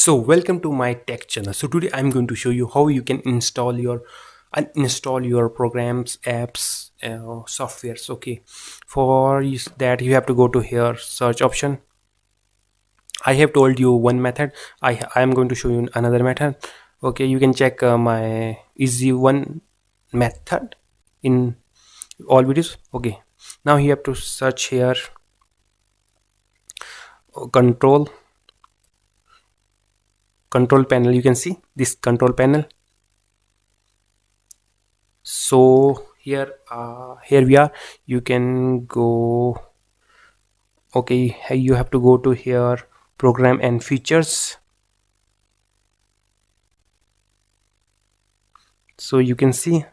So welcome to my tech channel. So today I'm going to show you how you can uninstall your programs, apps, softwares. Okay, for that you have to go to here search option. I have told you one method. I am going to show you another method. Okay, you can check my easy one method in all videos. Okay, now you have to search here control panel. You can see this control panel. So here we are. You can go. Okay, you have to go to here program and features. So you can see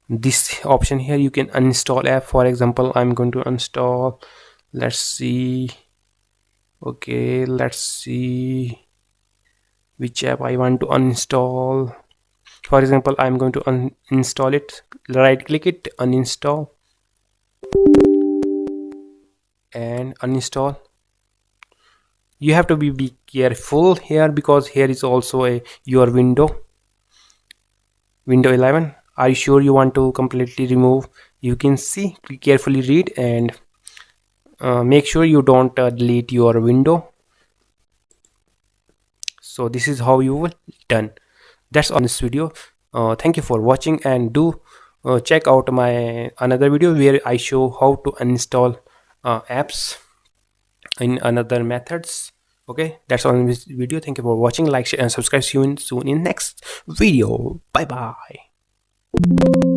this option here. You can uninstall app. For example, I'm going to install, let's see. Okay, let's see which app I want to uninstall. For example, I'm going to uninstall it. Right click it, uninstall, and uninstall. You have to be careful here because here is also a your window 11. Are you sure you want to completely remove? You can see, carefully read, and make sure you don't delete your window. So this is how you will done. That's on this video. Thank you for watching, and do check out my another video where I show how to uninstall apps in another methods. Okay, that's on this video. Thank you for watching. Like, share, and subscribe. See you soon in next video. Bye bye.